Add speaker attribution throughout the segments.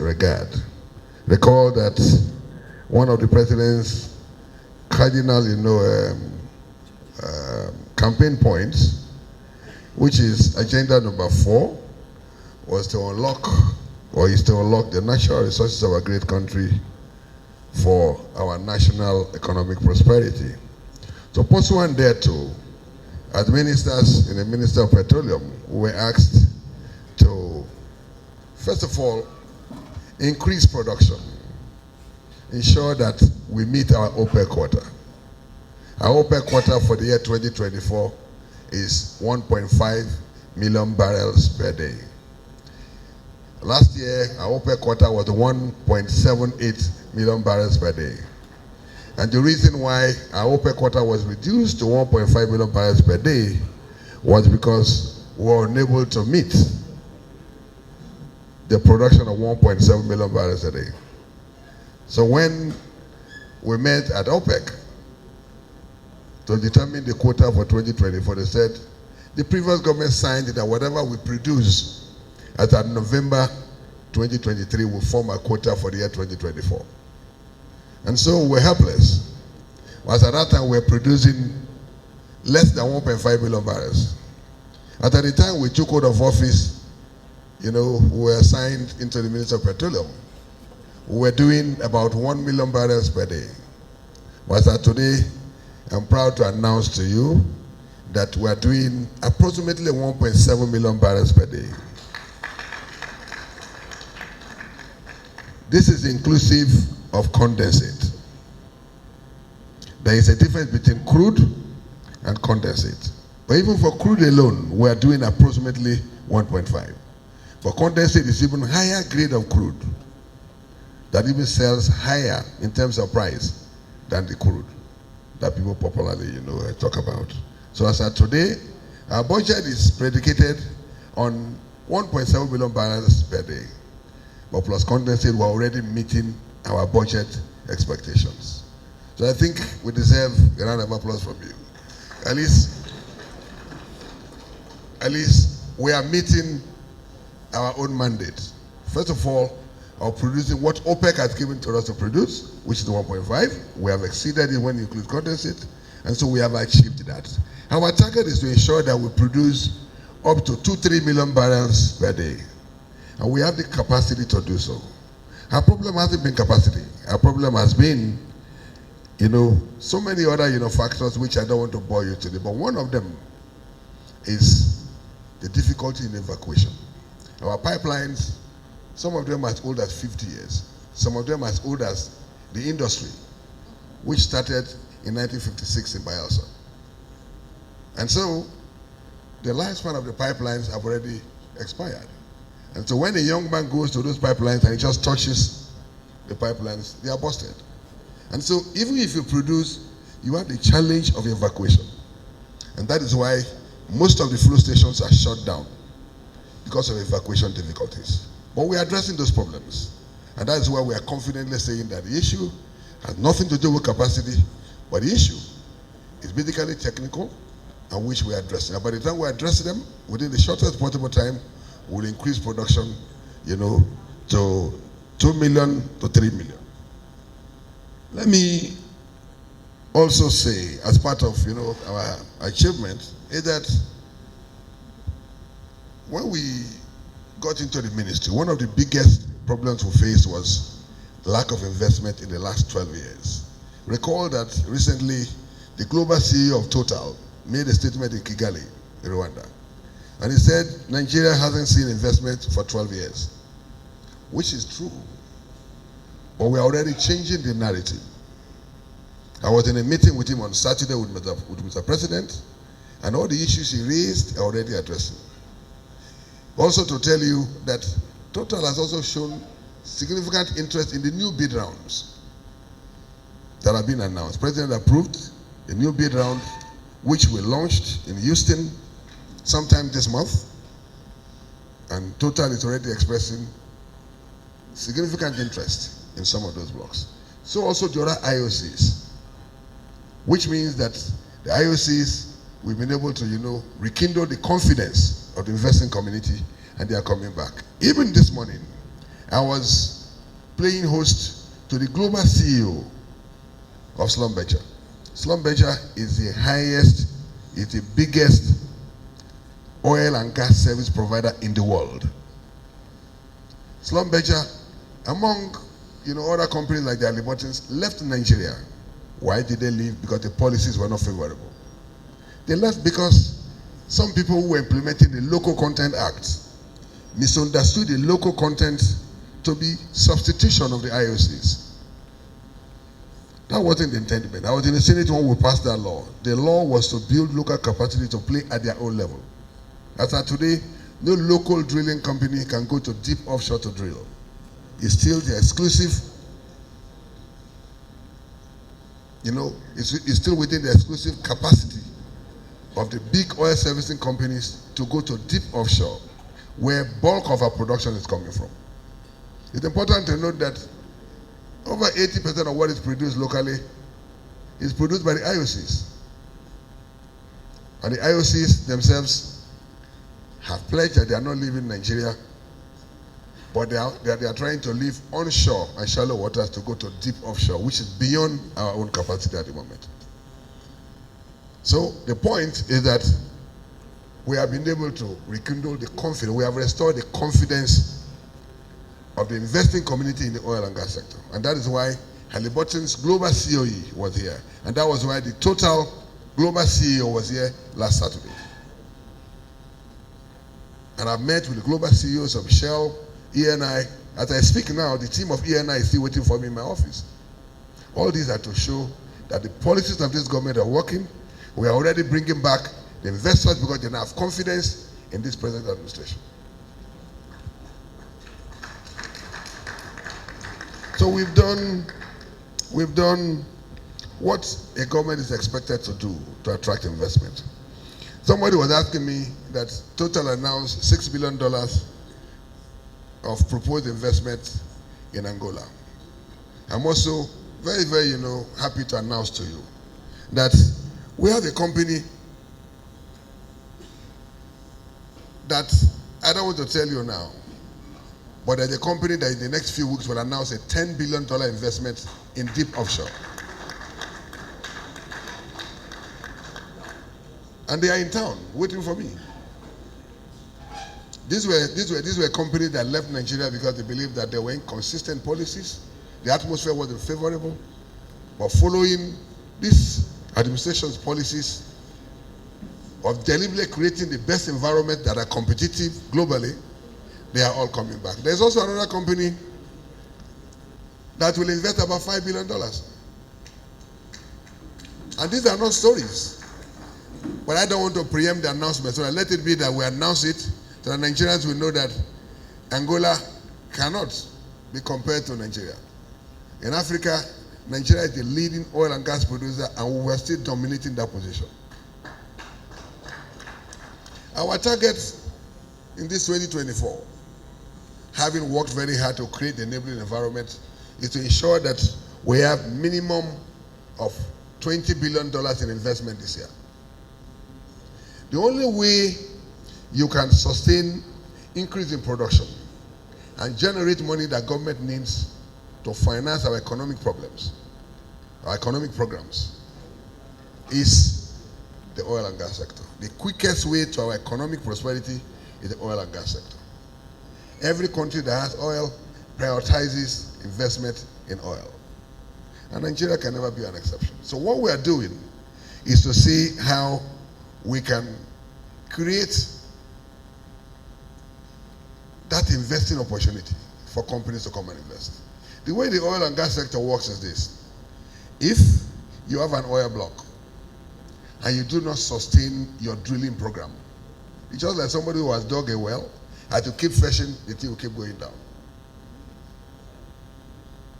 Speaker 1: regard. Recall that one of the president's cardinal, campaign points, which is agenda number 4, was to unlock, or is to unlock the natural resources of our great country for our national economic prosperity. So pursuant thereto, as ministers in the Ministry of Petroleum, we were asked to, first of all, increase production, ensure that we meet our OPEC quota. Our OPEC quota for the year 2024 is 1.5 million barrels per day. Last year, our OPEC quota was 1.78 million barrels per day. And the reason why our OPEC quota was reduced to 1.5 million barrels per day was because we were unable to meet the production of 1.7 million barrels a day. So when we met at OPEC to determine the quota for 2024, they said the previous government signed that whatever we produce as of November 2023 will form a quota for the year 2024. And so we're helpless. As at that time, we're producing less than 1.5 million barrels. At the time we took hold of office, we were assigned into the Ministry of Petroleum. We were doing about 1 million barrels per day. But as today, I'm proud to announce to you that we're doing approximately 1.7 million barrels per day. This is inclusive of condensate. There is a difference between crude and condensate. But even for crude alone, we are doing approximately 1.5. But condensate is even higher grade of crude that even sells higher in terms of price than the crude that people popularly, talk about. So as of today, our budget is predicated on 1.7 million barrels per day. But plus condensate, we're already meeting our budget expectations. So I think we deserve a round of applause from you. At least we are meeting our own mandate. First of all, of producing what OPEC has given to us to produce, which is 1.5. We have exceeded it when you include condensate, and so we have achieved that. Our target is to ensure that we produce up to 2-3 million barrels per day, and we have the capacity to do so. Our problem hasn't been capacity. Our problem has been, so many other, factors which I don't want to bore you today, but one of them is the difficulty in evacuation. Our pipelines, some of them as old as 50 years, some of them as old as the industry, which started in 1956 in Bayelsa. And so, the lifespan of the pipelines have already expired. And so when a young man goes to those pipelines and he just touches the pipelines, they are busted. And so even if you produce, you have the challenge of evacuation. And that is why most of the fuel stations are shut down because of evacuation difficulties. But we are addressing those problems. And that is why we are confidently saying that the issue has nothing to do with capacity, but the issue is basically technical and which we are addressing. And by the time we address them, within the shortest possible time, we'll increase production, to 2 million to 3 million. Let me also say, as part of, our achievement, is that when we got into the ministry, one of the biggest problems we faced was lack of investment in the last 12 years. Recall that recently, the global CEO of Total made a statement in Kigali, in Rwanda. And he said, Nigeria hasn't seen investment for 12 years, which is true. But we're already changing the narrative. I was in a meeting with him on Saturday with Mr. President, and all the issues he raised are already addressing. Also to tell you that Total has also shown significant interest in the new bid rounds that have been announced. President approved a new bid round, which we launched in Houston sometime this month, and Total is already expressing significant interest in some of those blocks. So also the other IOCs, which means that the IOCs, we've been able to, rekindle the confidence of the investing community, and they are coming back. Even this morning, I was playing host to the global CEO of Schlumberger. Schlumberger is the highest, is the biggest oil and gas service provider in the world. Schlumberger, among other companies like the Halliburtons, left Nigeria. Why did they leave? Because the policies were not favorable. They left because some people who were implementing the Local Content Act misunderstood the local content to be substitution of the IOCs. That wasn't the intent. I was in the Senate when we passed that law. The law was to build local capacity to play at their own level. As of today, no local drilling company can go to deep offshore to drill. It's still the exclusive, it's still within the exclusive capacity of the big oil servicing companies to go to deep offshore, where bulk of our production is coming from. It's important to note that over 80% of what is produced locally is produced by the IOCs. And the IOCs themselves have pledged that they are not leaving Nigeria, but they are trying to leave onshore and shallow waters to go to deep offshore, which is beyond our own capacity at the moment. So the point is that we have been able to rekindle the confidence, we have restored the confidence of the investing community in the oil and gas sector. And that is why Halliburton's global COE was here. And that was why the Total global CEO was here last Saturday. And I've met with the global CEOs of Shell, ENI. As I speak now, the team of ENI is still waiting for me in my office. All these are to show that the policies of this government are working. We are already bringing back the investors because they now have confidence in this present administration. So we've done what a government is expected to do to attract investment. Somebody was asking me that Total announced $6 billion of proposed investment in Angola. I'm also very, very, happy to announce to you that we have a company that I don't want to tell you now, but there's a company that in the next few weeks will announce a $10 billion investment in deep offshore. And they are in town waiting for me. These were companies that left Nigeria because they believed that there were inconsistent policies. The atmosphere wasn't favorable. But following this administration's policies of deliberately creating the best environment that are competitive globally, they are all coming back. There's also another company that will invest about $5 billion. And these are not stories. But I don't want to preempt the announcement, so I let it be that we announce it so that Nigerians will know that Angola cannot be compared to Nigeria. In Africa, Nigeria is the leading oil and gas producer, and we are still dominating that position. Our target in this 2024, having worked very hard to create the enabling environment, is to ensure that we have minimum of $20 billion in investment this year. The only way you can sustain increase in production and generate money that government needs to finance our economic problems, our economic programs, is the oil and gas sector. The quickest way to our economic prosperity is the oil and gas sector. Every country that has oil prioritizes investment in oil. And Nigeria can never be an exception. So what we are doing is to see how we can create that investing opportunity for companies to come and invest. The way the oil and gas sector works is this. If you have an oil block and you do not sustain your drilling program, it's just like somebody who has dug a well, had to keep fishing, the thing will keep going down.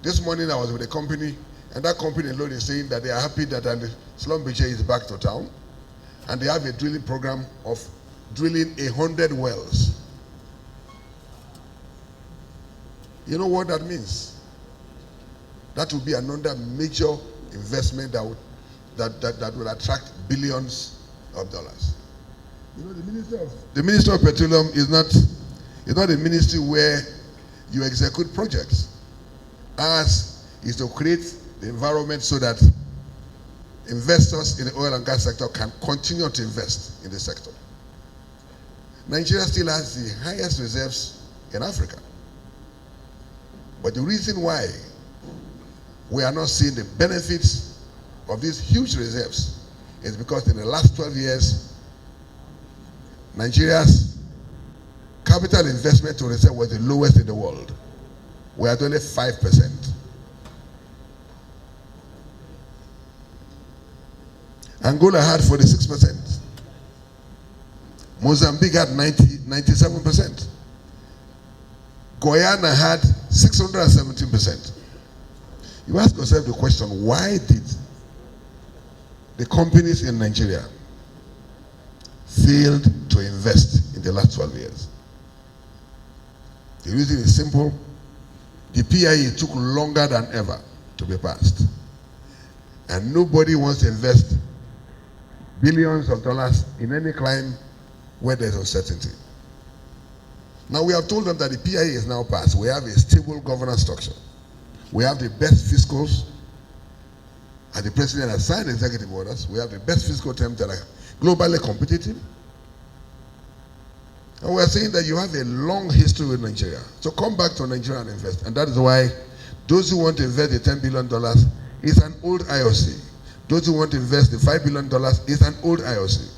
Speaker 1: This morning I was with a company, and that company alone is saying that they are happy that Schlumberger is back to town, and they have a drilling program of drilling 100 wells. You know what that means? That will be another major investment that will attract billions of dollars. You know, the Minister of Petroleum is not a ministry where you execute projects. Ours is to create the environment so that investors in the oil and gas sector can continue to invest in the sector. Nigeria still has the highest reserves in Africa. But the reason why we are not seeing the benefits of these huge reserves is because in the last 12 years, Nigeria's capital investment to reserve was the lowest in the world. We are only 5%. Angola had 46%. Mozambique had 97%. Guyana had 617%. You ask yourself the question, why did the companies in Nigeria fail to invest in the last 12 years? The reason is simple. The PIA took longer than ever to be passed. And nobody wants to invest billions of dollars in any climb where there's uncertainty. Now we have told them that the PIA is now passed. We have a stable governance structure. We have the best fiscals, and the president has signed executive orders. We have the best fiscal terms that are globally competitive. And we are saying that you have a long history with Nigeria. So come back to Nigeria and invest. And that is why those who want to invest the $10 billion is an old IOC. Those who want to invest the $5 billion is an old IOC.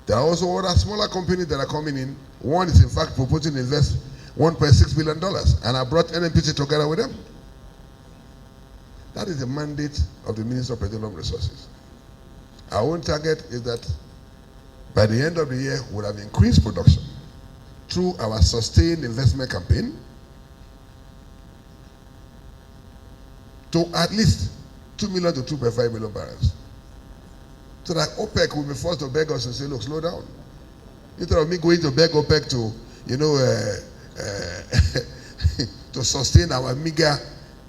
Speaker 1: There are also other smaller companies that are coming in. One is in fact proposing to invest $1.6 billion, and I brought NNPC together with them. That is the mandate of the Minister of Petroleum Resources. Our own target is that by the end of the year, we'll have increased production through our sustained investment campaign to at least 2 million to 2.5 million barrels. So that OPEC will be forced to beg us and say, look, slow down. Instead of me going to beg OPEC to, to sustain our meager,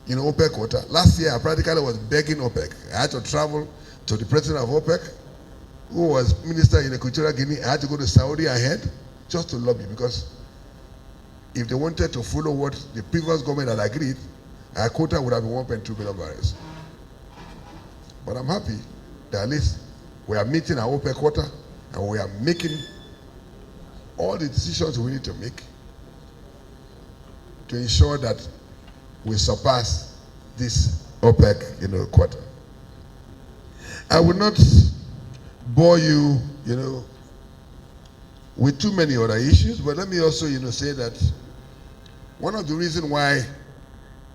Speaker 1: OPEC quota. Last year, I practically was begging OPEC. I had to travel to the president of OPEC, who was minister in Equatorial Guinea. I had to go to Saudi ahead just to lobby, because if they wanted to follow what the previous government had agreed, our quota would have been 1.2 million barrels. But I'm happy that at least we are meeting our OPEC quota, and we are making all the decisions we need to make to ensure that we surpass this OPEC, quota. I will not bore you, with too many other issues, but let me also, say that one of the reasons why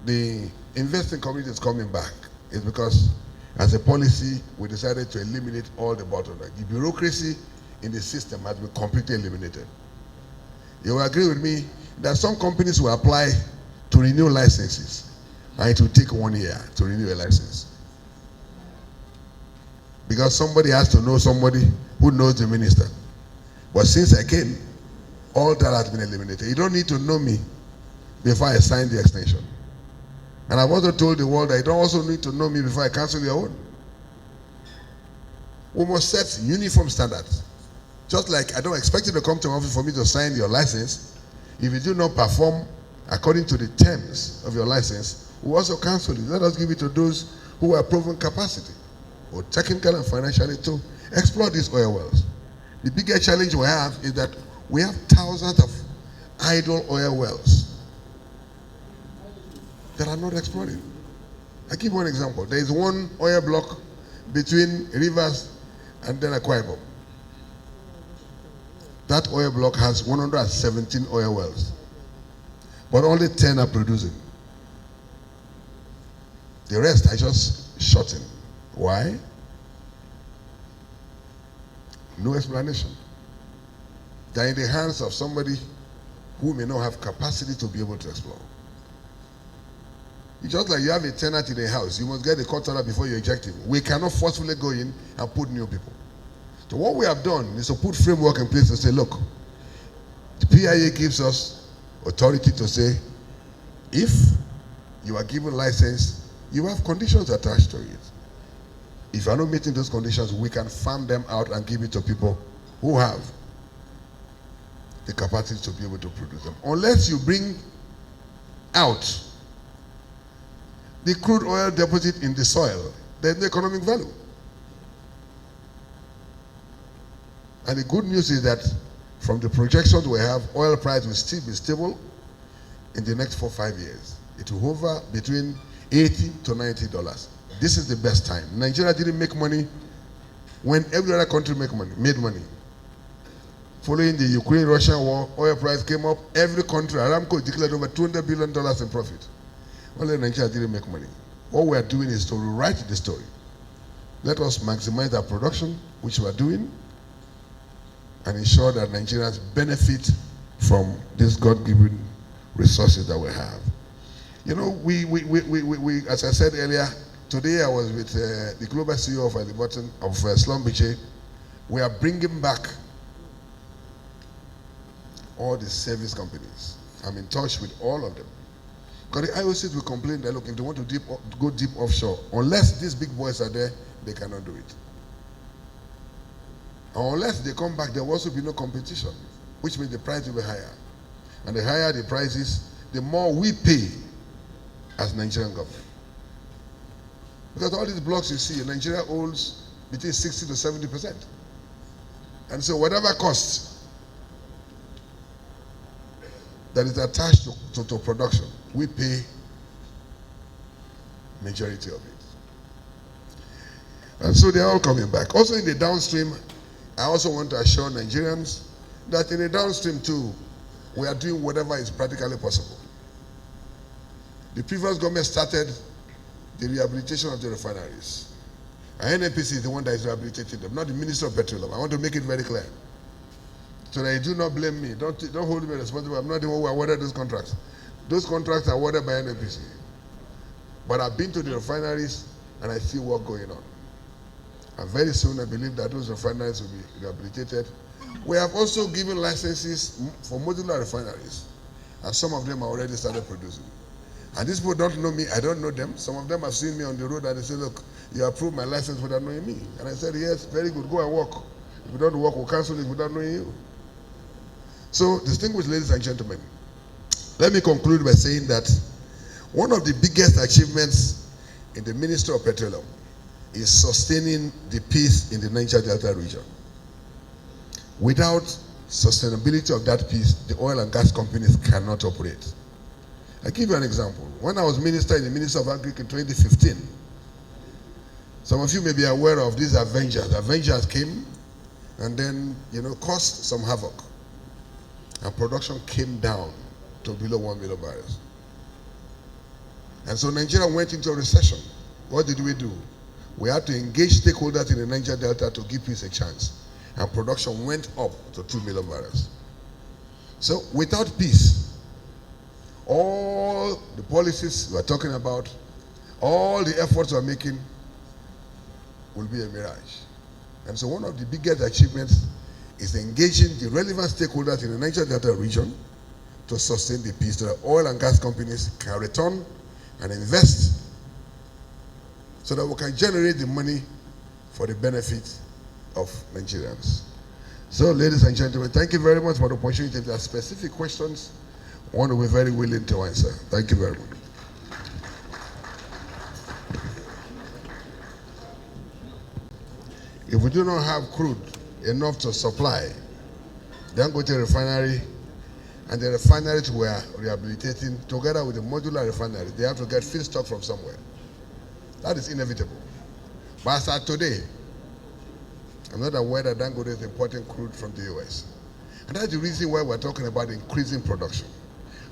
Speaker 1: the investing community is coming back is because, as a policy, we decided to eliminate all the bottlenecks. The bureaucracy in the system has been completely eliminated. You will agree with me that some companies will apply to renew licenses, and it will take 1 year to renew a license. Because somebody has to know somebody who knows the minister. But since I came, all that has been eliminated. You don't need to know me before I sign the extension. And I've also told the world that you don't also need to know me before I cancel your own. We must set uniform standards. Just like I don't expect you to come to my office for me to sign your license. If you do not perform according to the terms of your license, we also cancel it. Let us give it to those who have proven capacity, both technical and financially, to explore these oil wells. The biggest challenge we have is that we have thousands of idle oil wells that are not exploited. I give one example. There is one oil block between Rivers and then Akwa Ibom. That oil block has 117 oil wells, but only 10 are producing. The rest are just shutting. Why? No explanation. They're in the hands of somebody who may not have capacity to be able to explore. It's just like you have a tenant in a house. You must get a court order before you eject him. We cannot forcefully go in and put new people. So what we have done is to put framework in place to say, look, the PIA gives us authority to say, if you are given license, you have conditions attached to it. If you are not meeting those conditions, we can farm them out and give it to people who have the capacity to be able to produce them. Unless you bring out the crude oil deposit in the soil, there's no economic value. And the good news is that from the projections we have, oil price will still be stable in the next 4 or 5 years. It will hover between $80 to $90. This is the best time. Nigeria didn't make money when every other country made money. Following the Ukraine-Russia war, oil price came up. Every country, Aramco declared over $200 billion in profit. Only Nigeria didn't make money. What we are doing is to rewrite the story. Let us maximize our production, which we are doing, and ensure that Nigerians benefit from these God-given resources that we have. You know, we as I said earlier, today I was with the global CEO of the bottom of Slumbiche. We are bringing back all the service companies. I'm in touch with all of them. Because the IOCs will complain that, look, if they want to go deep offshore, unless these big boys are there, they cannot do it. Unless they come back, there will also be no competition, which means the price will be higher. And the higher the prices, the more we pay as Nigerian government. Because all these blocks you see, Nigeria owns between 60 to 70%. And so whatever cost that is attached to production, we pay majority of it. And so they're all coming back. Also in the downstream, I also want to assure Nigerians that in the downstream too, we are doing whatever is practically possible. The previous government started the rehabilitation of the refineries. And NNPC is the one that is rehabilitating them, not the Minister of Petroleum. I want to make it very clear. So that you do not blame me. Don't hold me responsible. I'm not the one who awarded those contracts. Those contracts are awarded by NNPC. But I've been to the refineries and I see what's going on. And very soon I believe that those refineries will be rehabilitated. We have also given licenses for modular refineries. And some of them are already started producing. And these people don't know me, I don't know them. Some of them have seen me on the road and they say, look, you approved my license without knowing me. And I said, yes, very good, go and work. If you don't work, we'll cancel it without knowing you. So, distinguished ladies and gentlemen, let me conclude by saying that one of the biggest achievements in the Ministry of Petroleum is sustaining the peace in the Niger Delta region. Without sustainability of that peace, the oil and gas companies cannot operate. I'll give you an example. When I was minister in the Ministry of Agriculture in 2015, some of you may be aware of these Avengers. Avengers came and then, caused some havoc. And production came down to below 1 million barrels. And so Nigeria went into a recession. What did we do? We had to engage stakeholders in the Niger Delta to give peace a chance. And production went up to 2 million barrels. So without peace, all the policies we are talking about, all the efforts we are making will be a mirage. And so one of the biggest achievements is engaging the relevant stakeholders in the Niger Delta region to sustain the peace so that oil and gas companies can return and invest so that we can generate the money for the benefit of Nigerians. So, ladies and gentlemen, thank you very much for the opportunity. If there are specific questions, I want to be very willing to answer. Thank you very much. If we do not have crude enough to supply, then go to the refinery, and the refineries we are rehabilitating together with the modular refinery, they have to get feedstock from somewhere. That is inevitable. But as of today, I'm not aware that Dangote is importing crude from the US. And that's the reason why we're talking about increasing production.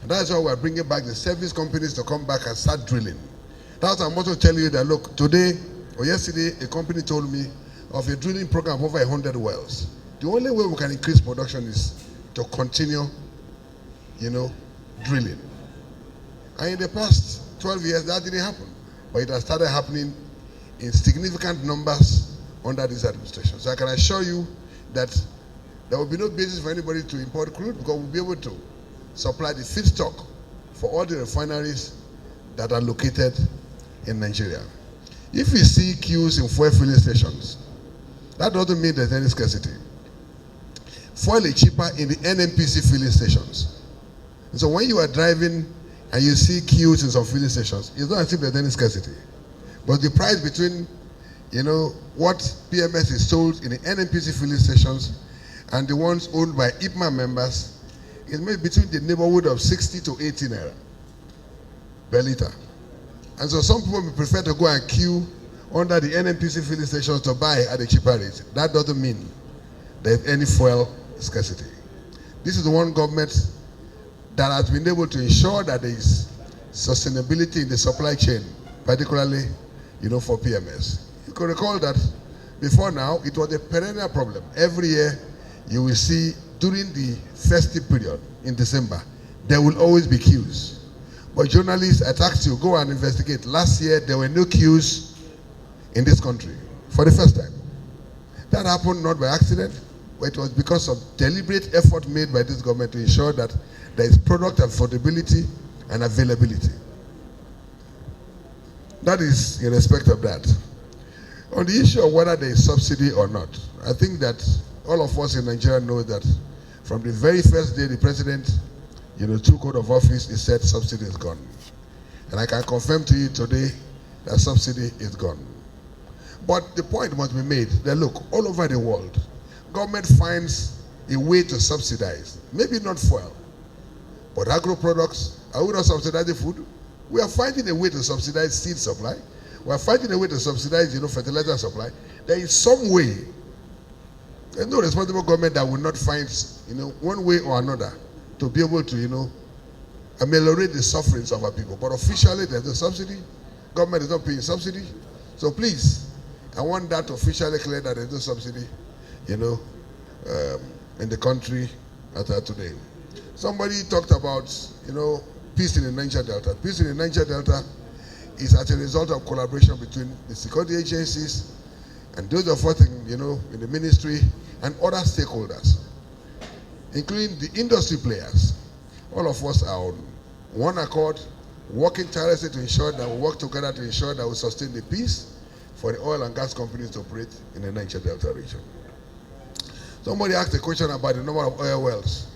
Speaker 1: And that's why we're bringing back the service companies to come back and start drilling. That's why I'm also telling you that, look, today or yesterday, a company told me of a drilling program of over 100 wells. The only way we can increase production is to continue, drilling. And in the past 12 years, that didn't happen. But it has started happening in significant numbers under this administration. So I can assure you that there will be no basis for anybody to import crude because we'll be able to supply the feedstock for all the refineries that are located in Nigeria. If we see queues in fuel filling stations, that doesn't mean there's any scarcity. Fuel is cheaper in the NNPC filling stations. And so when you are driving and you see queues in some filling stations, it's not as if there's any scarcity. But the price between, what PMS is sold in the NNPC filling stations and the ones owned by IPMA members is made between the neighborhood of 60 to 80 naira per liter. And so some people may prefer to go and queue under the NNPC filling stations to buy at a cheaper rate. That doesn't mean there's any fuel scarcity. This is the one government that has been able to ensure that there is sustainability in the supply chain, particularly, for PMS. You can recall that before now, it was a perennial problem. Every year, you will see during the festive period in December, there will always be queues. But journalists, I asked you, go and investigate. Last year, there were no queues in this country for the first time. That happened not by accident, but it was because of deliberate effort made by this government to ensure that there is product affordability and availability. That is in respect of that. On the issue of whether there is subsidy or not, I think that all of us in Nigeria know that from the very first day the president, took out of office, he said subsidy is gone. And I can confirm to you today that subsidy is gone. But the point must be made that look, all over the world, government finds a way to subsidize, maybe not fuel, but agro products. Are we not subsidizing food? We are finding a way to subsidize seed supply. We are finding a way to subsidize, fertilizer supply. There is some way. There's no responsible government that will not find, one way or another to be able to, ameliorate the sufferings of our people. But officially, there's no subsidy. Government is not paying subsidy. So please, I want that officially clear that there's no subsidy, in the country today. Somebody talked about, peace in the Niger Delta. Peace in the Niger Delta is as a result of collaboration between the security agencies and those of us in the ministry and other stakeholders, including the industry players. All of us are on one accord, working tirelessly to ensure that we work together to ensure that we sustain the peace for the oil and gas companies to operate in the Niger Delta region. Somebody asked a question about the number of oil wells.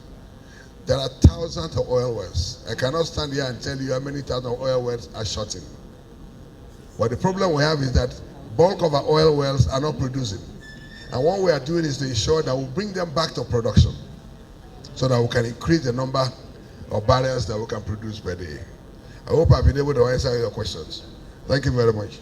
Speaker 1: There are thousands of oil wells. I cannot stand here and tell you how many thousands of oil wells are shutting. But the problem we have is that bulk of our oil wells are not producing. And what we are doing is to ensure that we bring them back to production so that we can increase the number of barrels that we can produce per day. I hope I've been able to answer your questions. Thank you very much.